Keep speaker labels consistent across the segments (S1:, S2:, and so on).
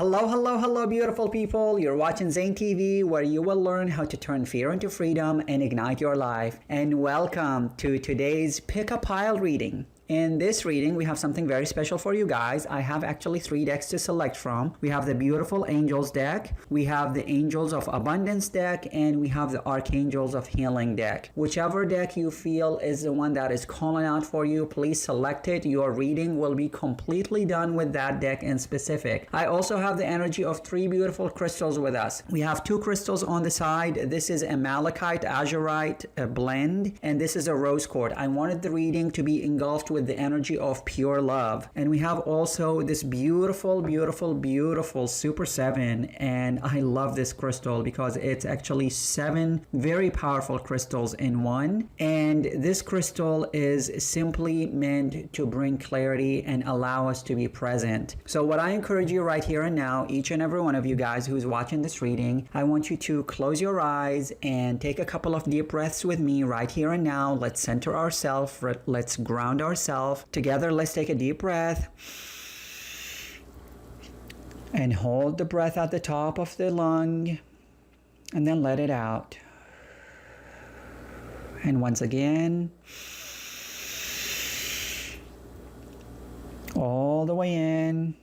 S1: Hello, hello, hello, beautiful people. You're watching ZaneTV, where you will learn how to turn fear into freedom and ignite your life. And welcome to today's Pick a Pile reading. In this reading, we have something very special for you guys. I have actually 3 decks to select from. We have the beautiful Angels deck, we have the Angels of Abundance deck, and we have the Archangels of Healing deck. Whichever deck you feel is the one that is calling out for you, please select it. Your reading will be completely done with that deck in specific. I also have the energy of 3 beautiful crystals with us. We have 2 crystals on the side. This is a malachite azurite blend, and this is a rose quartz. I wanted the reading to be engulfed with the energy of pure love. And we have also this beautiful Super 7, and I love this crystal because it's actually 7 very powerful crystals in one. And this crystal is simply meant to bring clarity and allow us to be present. So what I encourage you right here and now, each and every one of you guys who's watching this reading, I want you to close your eyes and take a couple of deep breaths with me right here and now. Let's center ourselves. Let's ground ourselves. Together, let's take a deep breath and hold the breath at the top of the lung and then let it out. And once again, all the way in,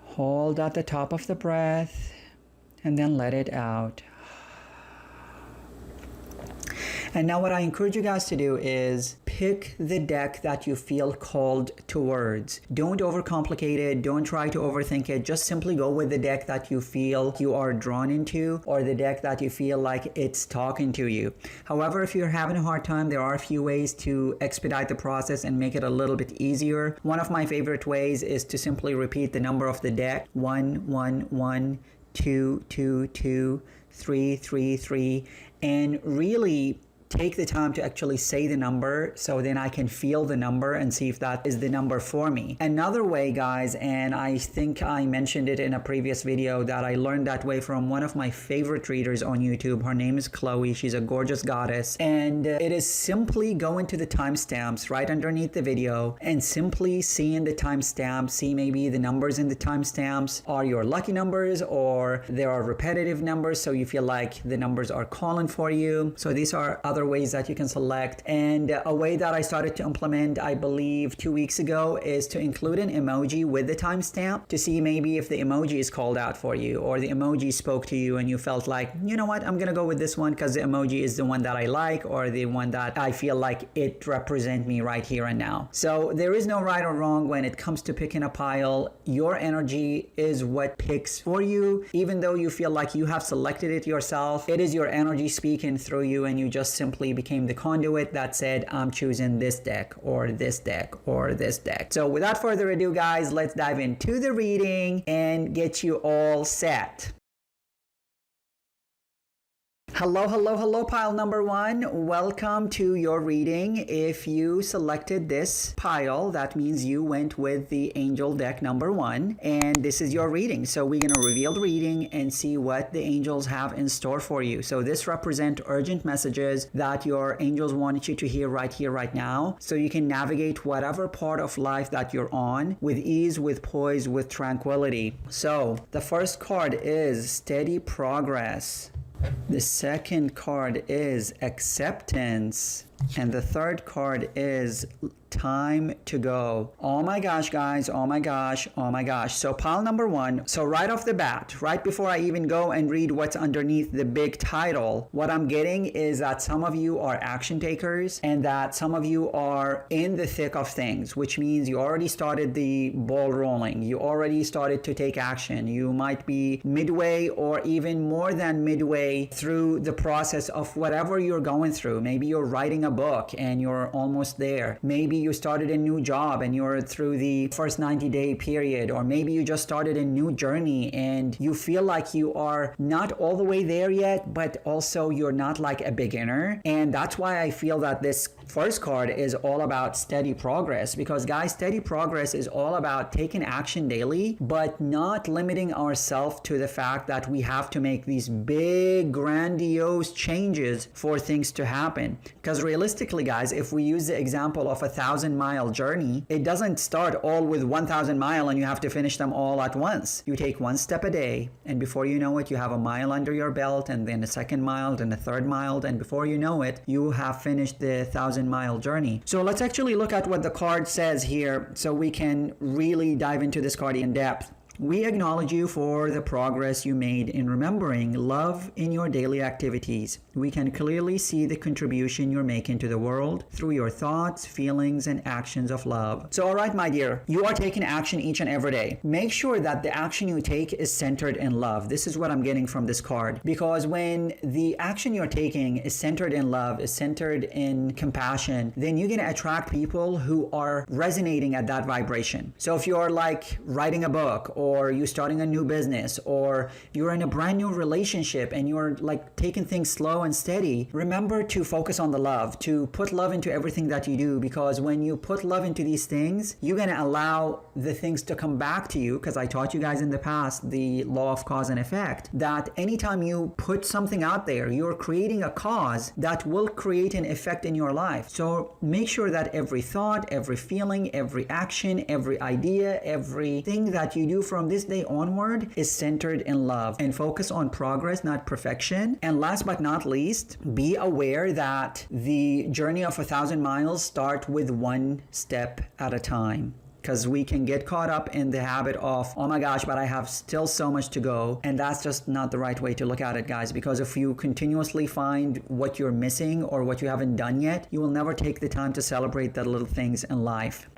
S1: hold at the top of the breath and then let it out. And now what I encourage you guys to do is pick the deck that you feel called towards. Don't overcomplicate it. Don't try to overthink it. Just simply go with the deck that you feel you are drawn into, or the deck that you feel like it's talking to you. However, if you're having a hard time, there are a few ways to expedite the process and make it a little bit easier. One of my favorite ways is to simply repeat the number of the deck. 1, 1, 1, 2, 2, 2, 3, 3, 3, and really take the time to actually say the number so then I can feel the number and see if that is the number for me. Another way, guys, and I think I mentioned it in a previous video, that I learned that way from one of my favorite readers on YouTube. Her name is Chloe. She's a gorgeous goddess. And it is simply go into the timestamps right underneath the video and simply see in the timestamps, see maybe the numbers in the timestamps are your lucky numbers or there are repetitive numbers, so you feel like the numbers are calling for you. So these are other ways that you can select. And a way that I started to implement, I believe 2 weeks ago, is to include an emoji with the timestamp to see maybe if the emoji is called out for you or the emoji spoke to you and you felt like, you know what, I'm gonna go with this one because the emoji is the one that I like or the one that I feel like it represents me right here and now. So there is no right or wrong when it comes to picking a pile. Your energy is what picks for you. Even though you feel like you have selected it yourself, it is your energy speaking through you, and you just simply became the conduit that said, I'm choosing this deck or this deck or this deck. So without further ado, guys, let's dive into the reading and get you all set. Hello, pile number 1. Welcome to your reading. If you selected this pile, that means you went with the angel deck number 1, and this is your reading. So we're going to reveal the reading and see what the angels have in store for you. So this represents urgent messages that your angels wanted you to hear right here, right now, so you can navigate whatever part of life that you're on with ease, with poise, with tranquility. So the first card is steady progress. The second card is acceptance. And the third card is time to go. Oh my gosh, guys. Oh my gosh. Oh my gosh. So pile number 1. So right off the bat, right before I even go and read what's underneath the big title, what I'm getting is that some of you are action takers and that some of you are in the thick of things, which means you already started the ball rolling. You already started to take action. You might be midway or even more than midway through the process of whatever you're going through. Maybe you're writing a book and you're almost there. Maybe you started a new job and you're through the first 90-day period, or maybe you just started a new journey and you feel like you are not all the way there yet, but also you're not like a beginner. And that's why I feel that this first card is all about steady progress, because guys, steady progress is all about taking action daily, but not limiting ourselves to the fact that we have to make these big grandiose changes for things to happen. Because realistically, guys, if we use the example of 1,000 1,000-mile journey, it doesn't start all with 1,000 mile and you have to finish them all at once. You take one step a day, and before you know it, you have a mile under your belt, and then a second mile, then a third mile, and before you know it, you have finished the 1,000-mile journey. So let's actually look at what the card says here so we can really dive into this card in depth. We acknowledge you for the progress you made in remembering love in your daily activities. We can clearly see the contribution you're making to the world through your thoughts, feelings, and actions of love. So, all right, my dear, you are taking action each and every day. Make sure that the action you take is centered in love. This is what I'm getting from this card. Because when the action you're taking is centered in love, is centered in compassion, then you're going to attract people who are resonating at that vibration. So if you're like writing a book, or you're starting a new business, or you're in a brand new relationship and you're like taking things slow and steady, remember to focus on the love, to put love into everything that you do, because when you put love into these things, you're going to allow the things to come back to you. Because I taught you guys in the past the law of cause and effect, that anytime you put something out there, you're creating a cause that will create an effect in your life. So make sure that every thought, every feeling, every action, every idea, everything that you do from this day onward is centered in love, and focus on progress, not perfection. And last but not least, be aware that the journey of 1,000 miles starts with one step at a time. Because we can get caught up in the habit of, oh my gosh, but I have still so much to go. And that's just not the right way to look at it, guys. Because if you continuously find what you're missing or what you haven't done yet, you will never take the time to celebrate the little things in life.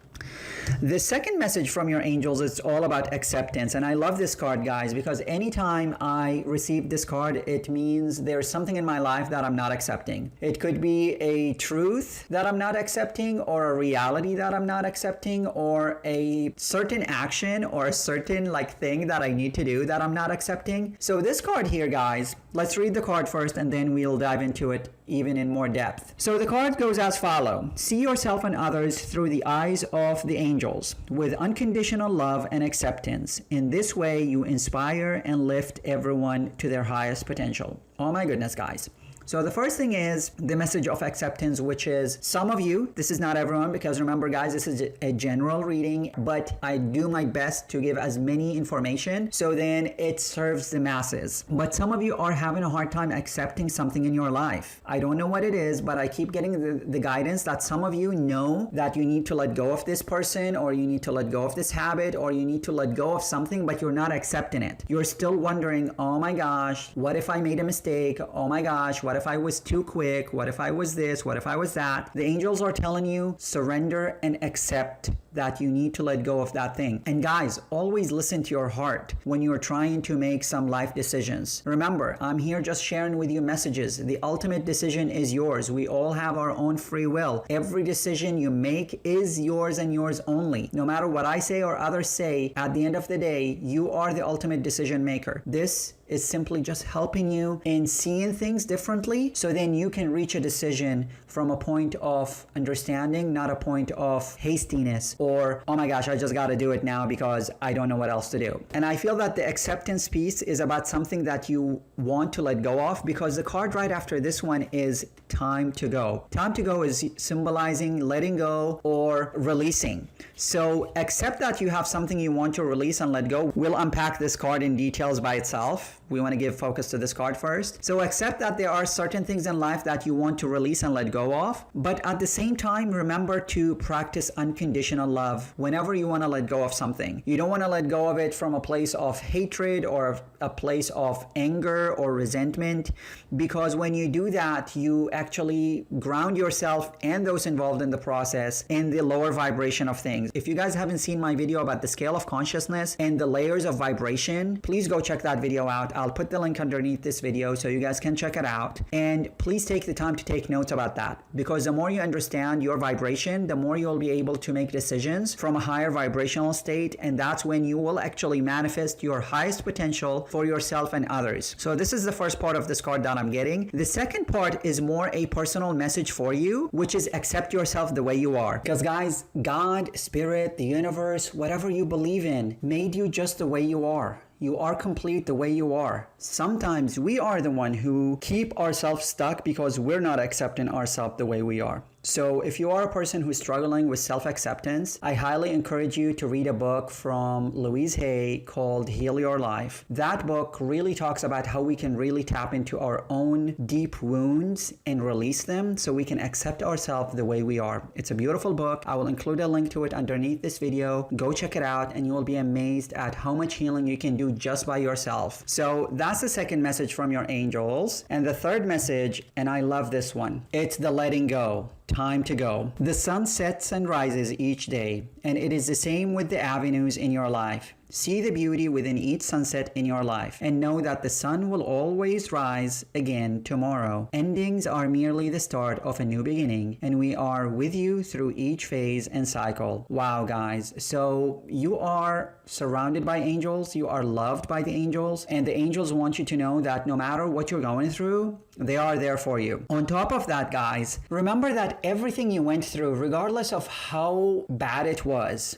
S1: The second message from your angels is all about acceptance. And I love this card, guys, because anytime I receive this card, it means there's something in my life that I'm not accepting. It could be a truth that I'm not accepting, or a reality that I'm not accepting, or a certain action or a certain thing that I need to do that I'm not accepting. So this card here, guys, let's read the card first and then we'll dive into it even in more depth. So the card goes as follows. See yourself and others through the eyes of the angels with unconditional love and acceptance. In this way, you inspire and lift everyone to their highest potential. Oh my goodness, guys. So the first thing is the message of acceptance, which is some of you, this is not everyone, because remember, guys, this is a general reading, but I do my best to give as many information so then it serves the masses. But some of you are having a hard time accepting something in your life. I don't know what it is, but I keep getting the guidance that some of you know that you need to let go of this person, or you need to let go of this habit, or you need to let go of something, but you're not accepting it. You're still wondering, oh my gosh, what if I made a mistake? Oh my gosh, what if I was too quick? What if I was this? What if I was that? The angels are telling you, surrender and accept that you need to let go of that thing. And guys, always listen to your heart when you're trying to make some life decisions. Remember, I'm here just sharing with you messages. The ultimate decision is yours. We all have our own free will. Every decision you make is yours and yours only. No matter what I say or others say, at the end of the day, you are the ultimate decision maker. This is simply just helping you in seeing things differently, so then you can reach a decision from a point of understanding, not a point of hastiness or, oh my gosh, I just got to do it now because I don't know what else to do. And I feel that the acceptance piece is about something that you want to let go of, because the card right after this one is time to go. Time to go is symbolizing letting go or releasing. So accept that you have something you want to release and let go. We'll unpack this card in details by itself. We want to give focus to this card first. So accept that there are certain things in life that you want to release and let go of, but at the same time, remember to practice unconditional love whenever you want to let go of something. You don't want to let go of it from a place of hatred or a place of anger or resentment, because when you do that, you actually ground yourself and those involved in the process in the lower vibration of things. If you guys haven't seen my video about the scale of consciousness and the layers of vibration, please go check that video out. I'll put the link underneath this video so you guys can check it out. And please take the time to take notes about that, because the more you understand your vibration, the more you'll be able to make decisions from a higher vibrational state. And that's when you will actually manifest your highest potential for yourself and others. So this is the first part of this card that I'm getting. The second part is more a personal message for you, which is accept yourself the way you are. Because guys, God, spirit, the universe, whatever you believe in, made you just the way you are. You are complete the way you are. Sometimes we are the one who keep ourselves stuck because we're not accepting ourselves the way we are. So if you are a person who's struggling with self-acceptance, I highly encourage you to read a book from Louise Hay called Heal Your Life. That book really talks about how we can really tap into our own deep wounds and release them so we can accept ourselves the way we are. It's a beautiful book. I will include a link to it underneath this video. Go check it out and you will be amazed at how much healing you can do just by yourself. So that's the second message from your angels. And the third message, and I love this one, it's the letting go. Time to go. The sun sets and rises each day, and it is the same with the avenues in your life. See the beauty within each sunset in your life and know that the sun will always rise again tomorrow. Endings are merely the start of a new beginning, and we are with you through each phase and cycle. Wow, guys. So you are surrounded by angels, you are loved by the angels, and the angels want you to know that no matter what you're going through, they are there for you. On top of that, guys, remember that everything you went through, regardless of how bad it was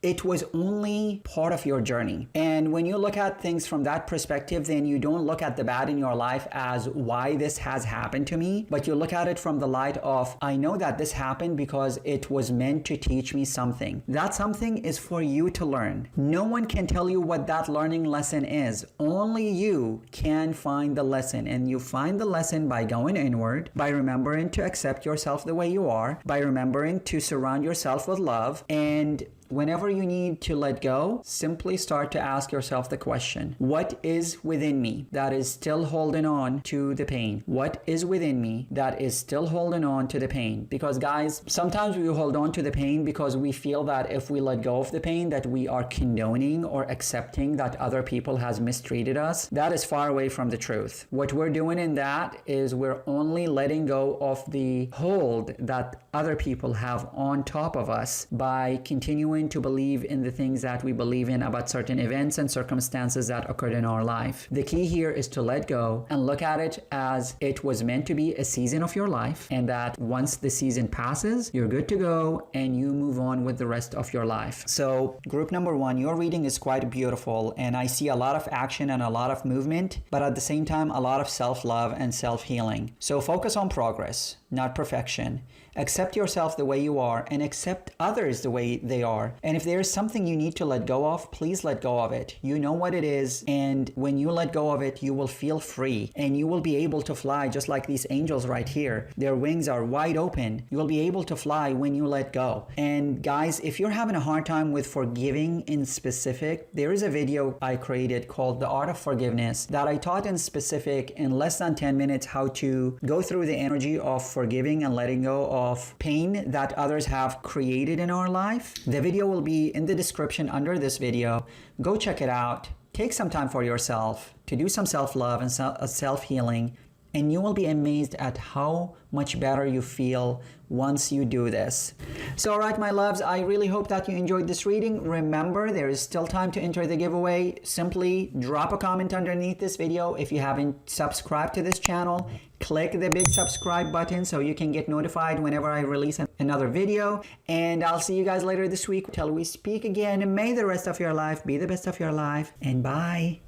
S1: only part of your journey. And when you look at things from that perspective, then you don't look at the bad in your life as why this has happened to me, but you look at it from the light of, I know that this happened because it was meant to teach me something. That something is for you to learn. No one can tell you what that learning lesson is. Only you can find the lesson, and you find the lesson by going inward, by remembering to accept yourself the way you are, by remembering to surround yourself with love, and whenever you need to let go, simply start to ask yourself the question, what is within me that is still holding on to the pain? What is within me that is still holding on to the pain? Because guys, sometimes we hold on to the pain because we feel that if we let go of the pain, that we are condoning or accepting that other people has mistreated us. That is far away from the truth. What we're doing in that is we're only letting go of the hold that other people have on top of us by continuing to believe in the things that we believe in about certain events and circumstances that occurred in our life. The key here is to let go and look at it as it was meant to be a season of your life, and that once the season passes, you're good to go and you move on with the rest of your life. So group number one, your reading is quite beautiful, and I see a lot of action and a lot of movement, but at the same time, a lot of self-love and self-healing. So focus on progress, not perfection. Accept yourself the way you are and accept others the way they are. And if there's something you need to let go of, please let go of it. You know what it is, and when you let go of it, you will feel free and you will be able to fly just like these angels right here. Their wings are wide open. You will be able to fly when you let go. And guys, if you're having a hard time with forgiving in specific, there is a video I created called The Art of Forgiveness that I taught in specific in less than 10 minutes how to go through the energy of forgiving and letting go of pain that others have created in our life. The video will be in the description under this video. Go check it out. Take some time for yourself to do some self-love and self-healing, and you will be amazed at how much better you feel once you do this. So all right, my loves, I really hope that you enjoyed this reading. Remember, there is still time to enter the giveaway. Simply drop a comment underneath this video. If you haven't subscribed to this channel, click the big subscribe button so you can get notified whenever I release another video. And I'll see you guys later this week till we speak again. May the rest of your life be the best of your life, and bye.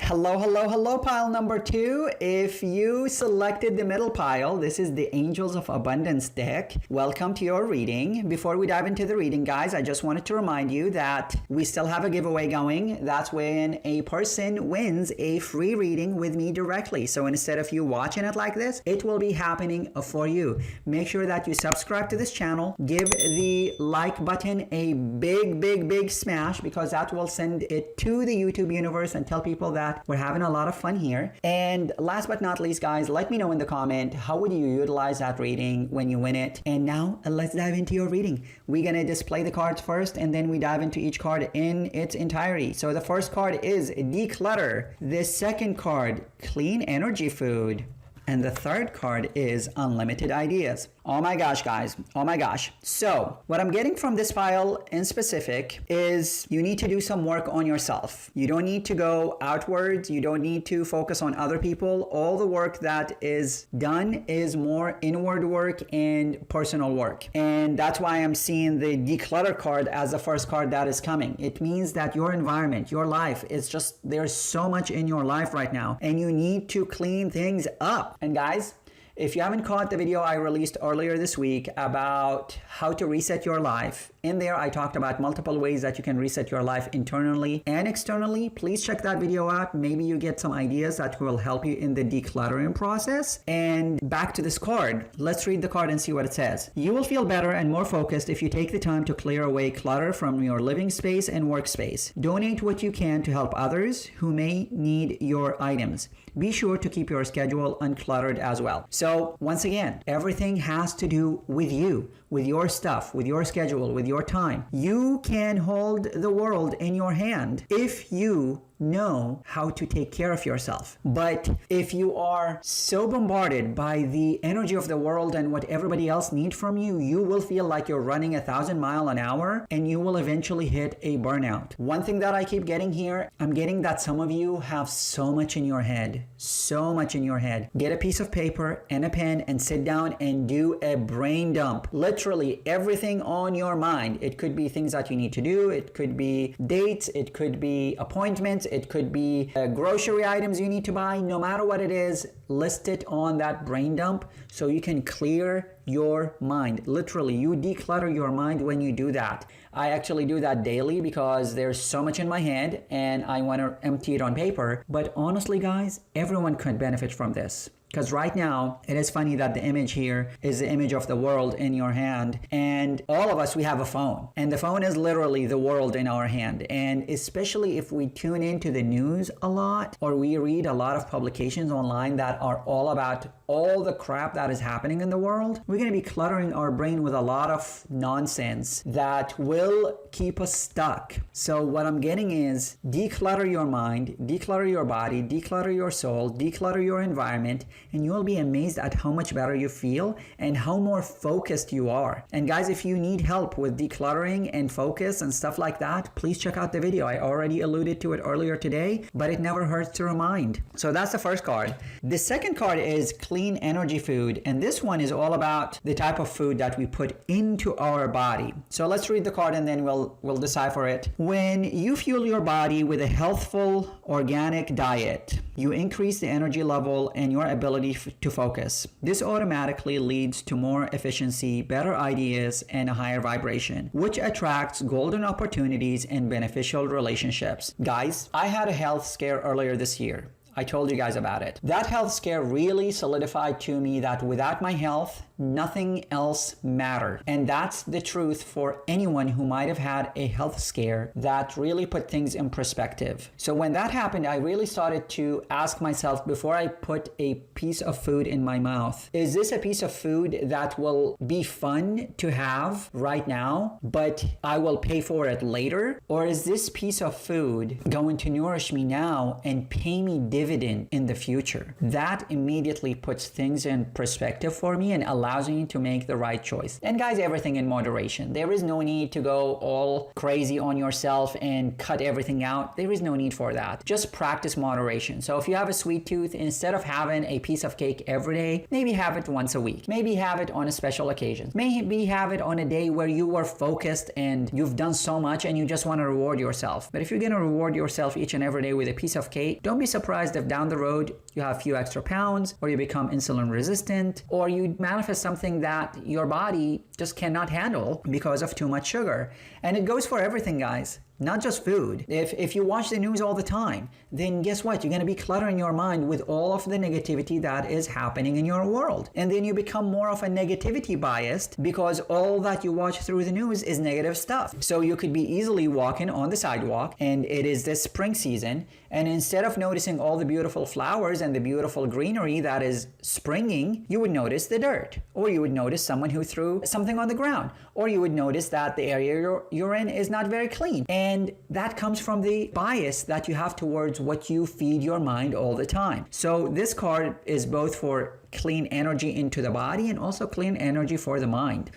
S1: Hello, hello, hello, pile number 2. If you selected the middle pile, this is the Angels of Abundance deck. Welcome to your reading. Before we dive into the reading, guys, I just wanted to remind you that we still have a giveaway going. That's when a person wins a free reading with me directly. So instead of you watching it like this, it will be happening for you. Make sure that you subscribe to this channel. Give the like button a big smash, because that will send it to the YouTube universe and tell people that we're having a lot of fun here. And last but not least, guys, let me know in the comment, how would you utilize that reading when you win it? And now let's dive into your reading. We're gonna display the cards first, and then we dive into each card in its entirety. So the first card is Declutter. The second card, Clean Energy Food. And the third card is Unlimited Ideas. Oh my gosh, guys. Oh my gosh. So what I'm getting from this file in specific is you need to do some work on yourself. You don't need to go outwards. You don't need to focus on other people. All the work that is done is more inward work and personal work. And that's why I'm seeing the Declutter card as the first card that is coming. It means that your environment, your life is just, there's so much in your life right now, and you need to clean things up. And guys, If you haven't caught the video I released earlier this week about how to reset your life, in there I talked about multiple ways that you can reset your life internally and externally. Please check that video out. Maybe you get some ideas that will help you in the decluttering process. And back to this card. Let's read the card and see what it says. You will feel better and more focused if you take the time to clear away clutter from your living space and workspace. Donate what you can to help others who may need your items. Be sure to keep your schedule uncluttered as well. So once again, everything has to do with you, with your stuff, with your schedule, with your time. You can hold the world in your hand if you know how to take care of yourself. But if you are so bombarded by the energy of the world and what everybody else needs from you, you will feel like you're running 1,000 miles an hour and you will eventually hit a burnout. One thing that I keep getting here, I'm getting that some of you have so much in your head, so much in your head. Get a piece of paper and a pen and sit down and do a brain dump. Literally everything on your mind. It could be things that you need to do. It could be dates. It could be appointments. It could be grocery items you need to buy. No matter what it is, list it on that brain dump so you can clear your mind. Literally, you declutter your mind when you do that. I actually do that daily because there's so much in my head and I want to empty it on paper. But honestly, guys, everyone could benefit from this. Because right now, it is funny that the image here is the image of the world in your hand. And all of us, we have a phone. And the phone is literally the world in our hand. And especially if we tune into the news a lot, or we read a lot of publications online that are all about all the crap that is happening in the world, we're going to be cluttering our brain with a lot of nonsense that will keep us stuck. So what I'm getting is declutter your mind, declutter your body, declutter your soul, declutter your environment, and you'll be amazed at how much better you feel and how more focused you are. And guys, if you need help with decluttering and focus and stuff like that, please check out the video. I already alluded to it earlier today, but it never hurts to remind. So that's the first card. The second card is clean energy food, and this one is all about the type of food that we put into our body. So let's read the card and then we'll decipher it. When you fuel your body with a healthful organic diet, you increase the energy level and your ability to focus. This automatically leads to more efficiency, better ideas, and a higher vibration, which attracts golden opportunities and beneficial relationships. Guys, I had a health scare earlier this year. I told you guys about it. That health scare really solidified to me that without my health, nothing else mattered. And that's the truth for anyone who might have had a health scare that really put things in perspective. So when that happened, I really started to ask myself before I put a piece of food in my mouth, is this a piece of food that will be fun to have right now, but I will pay for it later? Or is this piece of food going to nourish me now and pay me dividend in the future? That immediately puts things in perspective for me and allows me to make the right choice. And guys, everything in moderation. There is no need to go all crazy on yourself and cut everything out. There is no need for that. Just practice moderation. So if you have a sweet tooth, instead of having a piece of cake every day, maybe have it once a week. Maybe have it on a special occasion. Maybe have it on a day where you were focused and you've done so much and you just want to reward yourself. But if you're going to reward yourself each and every day with a piece of cake, don't be surprised if down the road you have a few extra pounds, or you become insulin resistant, or you manifest something that your body just cannot handle because of too much sugar. And it goes for everything, guys. Not just food. If you watch the news all the time, then guess what? You're going to be cluttering your mind with all of the negativity that is happening in your world. And then you become more of a negativity biased because all that you watch through the news is negative stuff. So you could be easily walking on the sidewalk and it is the spring season. And instead of noticing all the beautiful flowers and the beautiful greenery that is springing, you would notice the dirt. Or you would notice someone who threw something on the ground. Or you would notice that the area you're in is not very clean. And that comes from the bias that you have towards what you feed your mind all the time. So this card is both for clean energy into the body and also clean energy for the mind.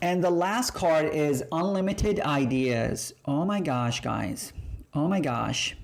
S1: And the last card is unlimited ideas. Oh my gosh, guys. Oh my gosh.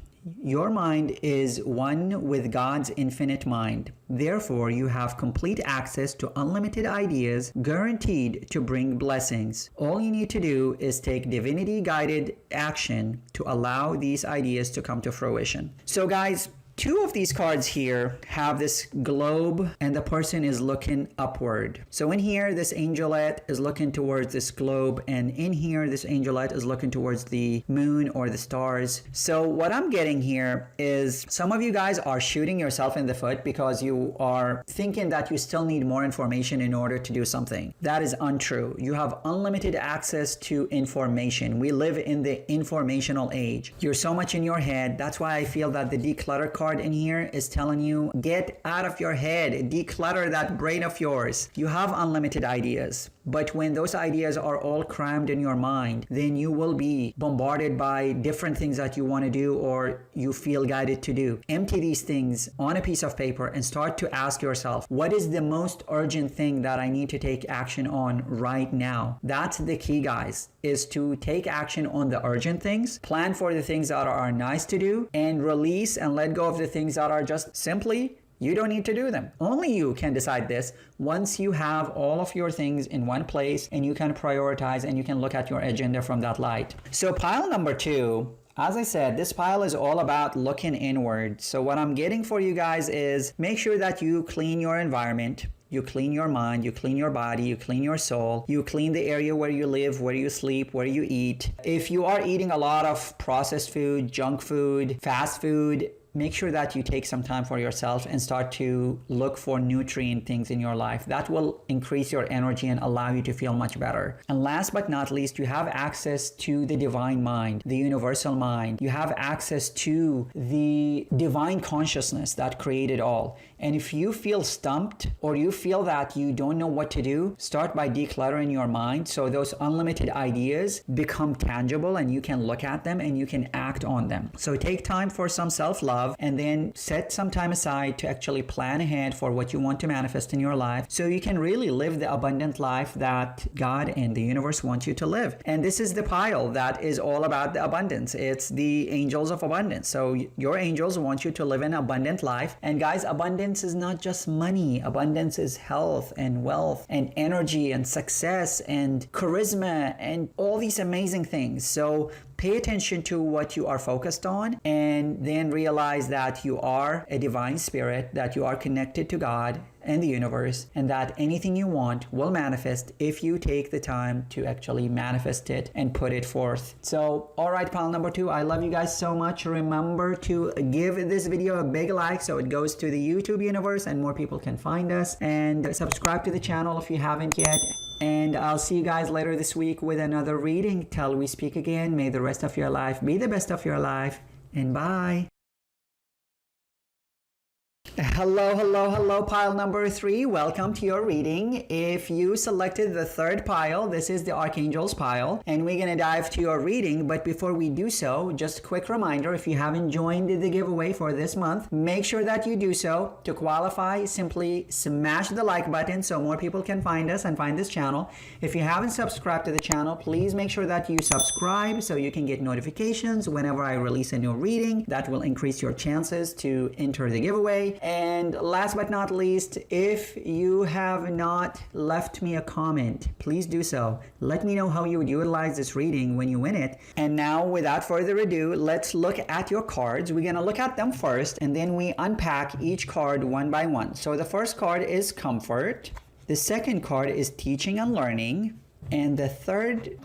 S1: Your mind is one with God's infinite mind. Therefore, you have complete access to unlimited ideas guaranteed to bring blessings. All you need to do is take divinity-guided action to allow these ideas to come to fruition. So guys, Two of these cards here have this globe and the person is looking upward. So in here, this angelette is looking towards this globe, and in here, this angelette is looking towards the moon or the stars. So what I'm getting here is some of you guys are shooting yourself in the foot because you are thinking that you still need more information in order to do something. That is untrue. You have unlimited access to information. We live in the informational age. You're so much in your head. That's why I feel that the declutter card in here is telling you, get out of your head, declutter that brain of yours. You have unlimited ideas. But when those ideas are all crammed in your mind, then you will be bombarded by different things that you want to do or you feel guided to do. Empty these things on a piece of paper and start to ask yourself, what is the most urgent thing that I need to take action on right now? That's the key, guys, is to take action on the urgent things, plan for the things that are nice to do, and release and let go of the things that are just simply you don't need to do them. Only you can decide this once you have all of your things in one place and you can prioritize and you can look at your agenda from that light. So pile number 2, as I said, this pile is all about looking inward. So what I'm getting for you guys is make sure that you clean your environment. You clean your mind, you clean your body, you clean your soul, you clean the area where you live, where you sleep, where you eat. If you are eating a lot of processed food, junk food, fast food, make sure that you take some time for yourself and start to look for nutrient things in your life. That will increase your energy and allow you to feel much better. And last but not least, you have access to the divine mind, the universal mind. You have access to the divine consciousness that created all. And if you feel stumped or you feel that you don't know what to do, start by decluttering your mind so those unlimited ideas become tangible and you can look at them and you can act on them. So take time for some self-love and then set some time aside to actually plan ahead for what you want to manifest in your life so you can really live the abundant life that God and the universe want you to live. And this is the pile that is all about the abundance. It's the angels of abundance. So your angels want you to live an abundant life. And guys, abundance is not just money. Abundance is health and wealth and energy and success and charisma and all these amazing things. So pay attention to what you are focused on and then realize that you are a divine spirit, that you are connected to God and the universe, and that anything you want will manifest if you take the time to actually manifest it and put it forth. So, all right, pile number 2, I love you guys so much. Remember to give this video a big like so it goes to the YouTube universe and more people can find us, and subscribe to the channel if you haven't yet. And I'll see you guys later this week with another reading. Till we speak again, may the rest of your life be the best of your life, and bye. Hello, pile number 3. Welcome to your reading. If you selected the third pile, this is the Archangel's pile, and we're going to dive to your reading. But before we do so, just a quick reminder, if you haven't joined the giveaway for this month, make sure that you do so. To qualify, simply smash the like button so more people can find us and find this channel. If you haven't subscribed to the channel, please make sure that you subscribe so you can get notifications whenever I release a new reading. That will increase your chances to enter the giveaway. And last but not least, if you have not left me a comment, please do so. Let me know how you would utilize this reading when you win it. And now, without further ado, let's look at your cards. We're going to look at them first, and then we unpack each card one by one. So the first card is Comfort. The second card is Teaching and Learning. And the third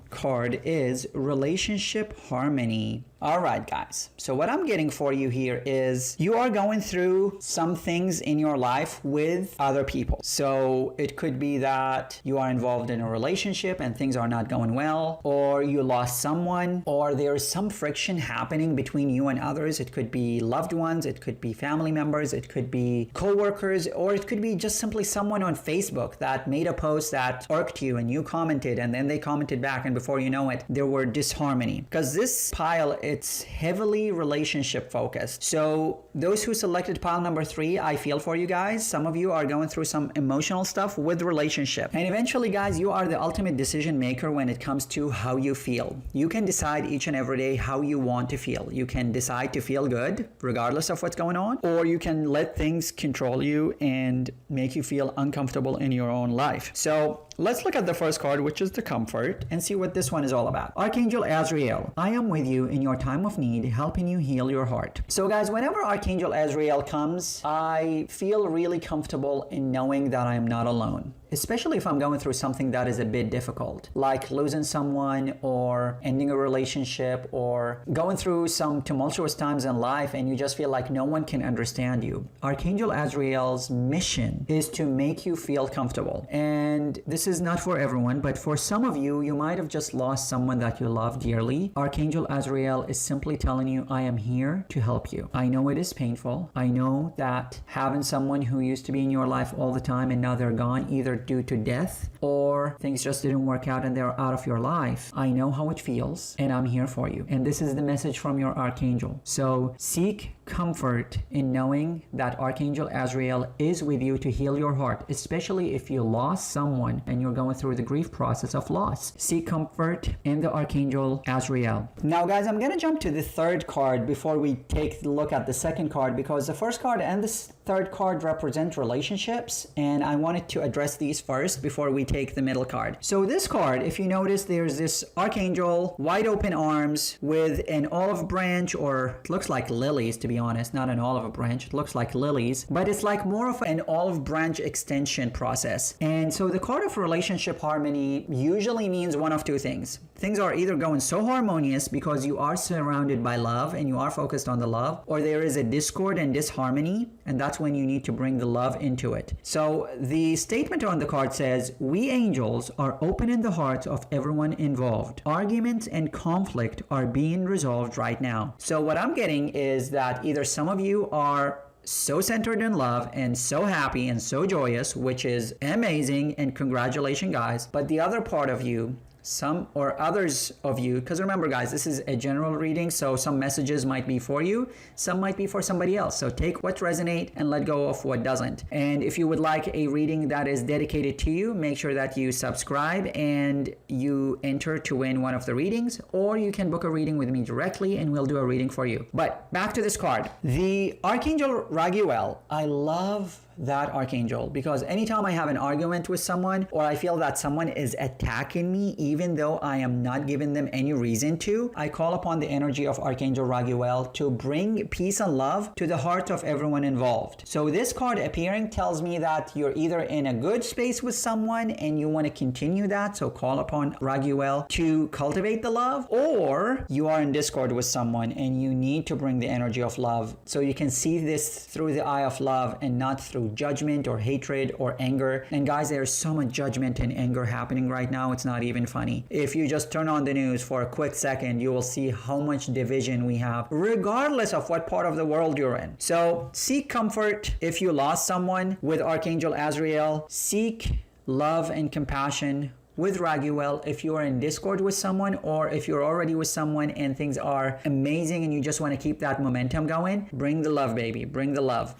S1: card is Relationship Harmony. All right, guys. So what I'm getting for you here is you are going through some things in your life with other people. So it could be that you are involved in a relationship and things are not going well, or you lost someone, or there's some friction happening between you and others. It could be loved ones, it could be family members, it could be co-workers, or it could be just simply someone on Facebook that made a post that irked you and you commented, and then they commented back, and before you know it, there were disharmony. Because this pile, it's heavily relationship focused. So those who selected pile number 3, I feel for you guys. Some of you are going through some emotional stuff with relationship. And eventually, guys, you are the ultimate decision maker when it comes to how you feel. You can decide each and every day how you want to feel. You can decide to feel good regardless of what's going on, or you can let things control you and make you feel uncomfortable in your own life. So let's look at the first card, which is the Comfort, and see what this one is all about. Archangel Azrael, I am with you in your time of need, helping you heal your heart. So guys, whenever Archangel Azrael comes, I feel really comfortable in knowing that I am not alone. Especially if I'm going through something that is a bit difficult, like losing someone or ending a relationship or going through some tumultuous times in life and you just feel like no one can understand you. Archangel Azrael's mission is to make you feel comfortable. And this is not for everyone, but for some of you, you might have just lost someone that you love dearly. Archangel Azrael is simply telling you, I am here to help you. I know it is painful. I know that having someone who used to be in your life all the time and now they're gone, either due to death or things just didn't work out and they're out of your life. I know how it feels and I'm here for you. And this is the message from your Archangel. So seek comfort in knowing that Archangel Azrael is with you to heal your heart, especially if you lost someone and you're going through the grief process of loss. Seek comfort in the Archangel Azrael. Now guys, I'm gonna jump to the third card before we take a look at the second card, because the first card and the third card represent relationships, and I wanted to address these first before we take the middle card. So this card, if you notice, there's this Archangel, wide open arms with an olive branch, or it looks like lilies, to be honest, not an olive branch, it looks like lilies, but it's like more of an olive branch extension process. And so the card of relationship harmony usually means one of two things. Things are either going so harmonious because you are surrounded by love and you are focused on the love, or there is a discord and disharmony, and that's when you need to bring the love into it. So the statement on the card says, we angels are open in the hearts of everyone involved. Arguments and conflict are being resolved right now. So what I'm getting is that either some of you are so centered in love and so happy and so joyous, which is amazing, and congratulations guys, but the other part of you, some or others of you, because remember guys, this is a general reading, so some messages might be for you, some might be for somebody else. So take what resonates and let go of what doesn't. And if you would like a reading that is dedicated to you, make sure that you subscribe and you enter to win one of the readings, or you can book a reading with me directly and we'll do a reading for you. But back to this card, the Archangel Raguel. I love that Archangel because anytime I have an argument with someone or I feel that someone is attacking me even though I am not giving them any reason to, I call upon the energy of Archangel Raguel to bring peace and love to the heart of everyone involved. So this card appearing tells me that you're either in a good space with someone and you want to continue that, so call upon Raguel to cultivate the love, or you are in discord with someone and you need to bring the energy of love so you can see this through the eye of love and not through judgment or hatred or anger. And guys, there's so much judgment and anger happening right now, it's not even funny. If you just turn on the news for a quick second, you will see how much division we have regardless of what part of the world you're in. So seek comfort if you lost someone with Archangel Azrael. Seek love and compassion with Raguel if you are in discord with someone, or if you're already with someone and things are amazing and you just want to keep that momentum going. Bring the love, baby, bring the love.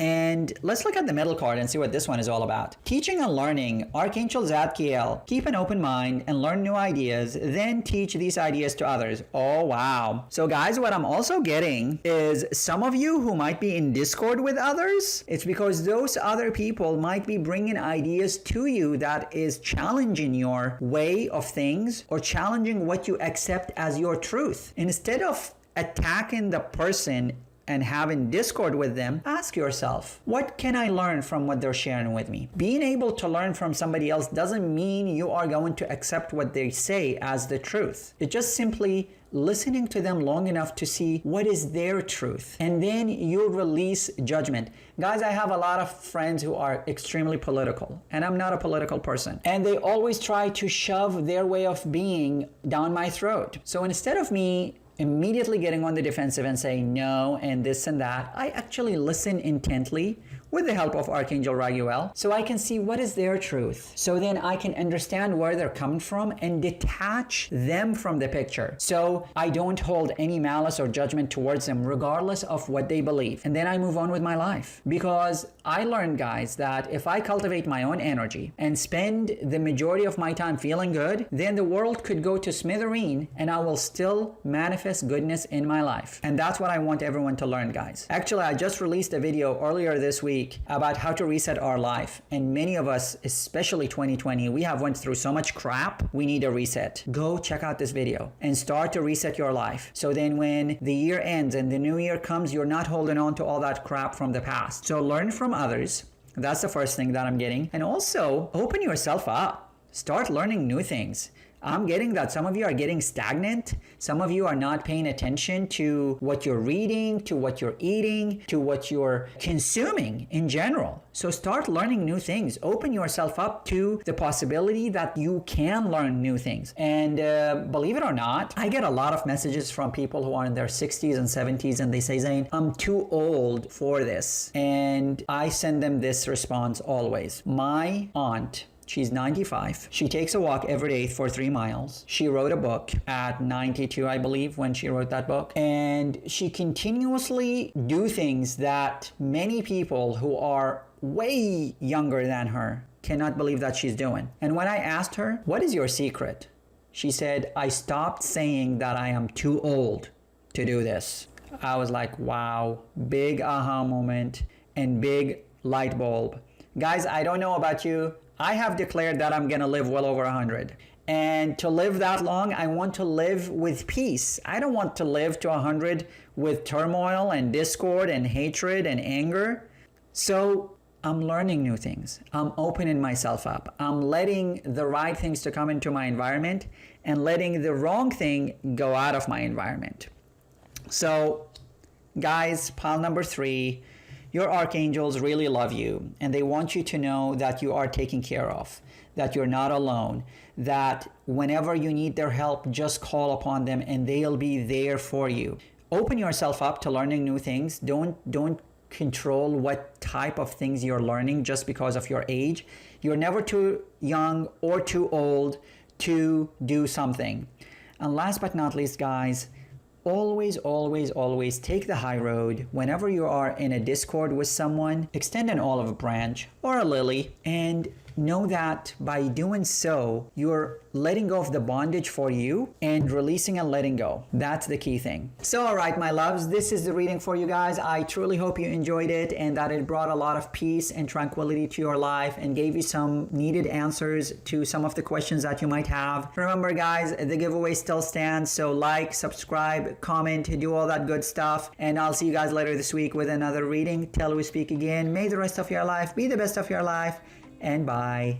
S1: And let's look at the middle card and see what this one is all about. Teaching and learning, Archangel Zadkiel. Keep an open mind and learn new ideas, then teach these ideas to others. Oh, wow. So guys, what I'm also getting is some of you who might be in discord with others, it's because those other people might be bringing ideas to you that is challenging your way of things or challenging what you accept as your truth. Instead of attacking the person and having discord with them, ask yourself, what can I learn from what they're sharing with me? Being able to learn from somebody else doesn't mean you are going to accept what they say as the truth. It's just simply listening to them long enough to see what is their truth, and then you'll release judgment. Guys, I have a lot of friends who are extremely political, and I'm not a political person, and they always try to shove their way of being down my throat. So instead of me immediately getting on the defensive and saying no and this and that, I actually listen intently with the help of Archangel Raguel so I can see what is their truth. So then I can understand where they're coming from and detach them from the picture. So I don't hold any malice or judgment towards them regardless of what they believe. And then I move on with my life. Because I learned, guys, that if I cultivate my own energy and spend the majority of my time feeling good, then the world could go to smithereen and I will still manifest goodness in my life. And that's what I want everyone to learn, guys. Actually, I just released a video earlier this week week about how to reset our life. And many of us, especially 2020, we have went through so much crap. We need a reset. Go check out this video and start to reset your life. So then when the year ends and the new year comes, you're not holding on to all that crap from the past. So learn from others. That's the first thing that I'm getting. And also open yourself up. Start learning new things. I'm getting that some of you are getting stagnant. Some of you are not paying attention to what you're reading, to what you're eating, to what you're consuming in general. So start learning new things. Open yourself up to the possibility that you can learn new things. And believe it or not, I get a lot of messages from people who are in their 60s and 70s and they say, Zane, I'm too old for this. And I send them this response always. My aunt, she's 95. She takes a walk every day for 3 miles. She wrote a book at 92, I believe, when she wrote that book. And she continuously do things that many people who are way younger than her cannot believe that she's doing. And when I asked her, what is your secret? She said, I stopped saying that I am too old to do this. I was like, wow, big aha moment and big light bulb. Guys, I don't know about you. I have declared that I'm going to live well over 100. And to live that long, I want to live with peace. I don't want to live to 100 with turmoil and discord and hatred and anger. So I'm learning new things. I'm opening myself up. I'm letting the right things to come into my environment and letting the wrong thing go out of my environment. So guys, pile number 3. Your archangels really love you and they want you to know that you are taken care of, that you're not alone, that whenever you need their help, just call upon them and they'll be there for you. Open yourself up to learning new things. Don't control what type of things you're learning just because of your age. You're never too young or too old to do something. And last but not least, guys, always take the high road. Whenever you are in a discord with someone, extend an olive branch or a lily and know that by doing so, you're letting go of the bondage for you and releasing and letting go. That's the key thing. So, all right, my loves, this is the reading for you guys. I truly hope you enjoyed it and that it brought a lot of peace and tranquility to your life and gave you some needed answers to some of the questions that you might have. Remember, guys, the giveaway still stands. So like, subscribe, comment, do all that good stuff. And I'll see you guys later this week with another reading. Till we speak again, may the rest of your life be the best of your life. And bye.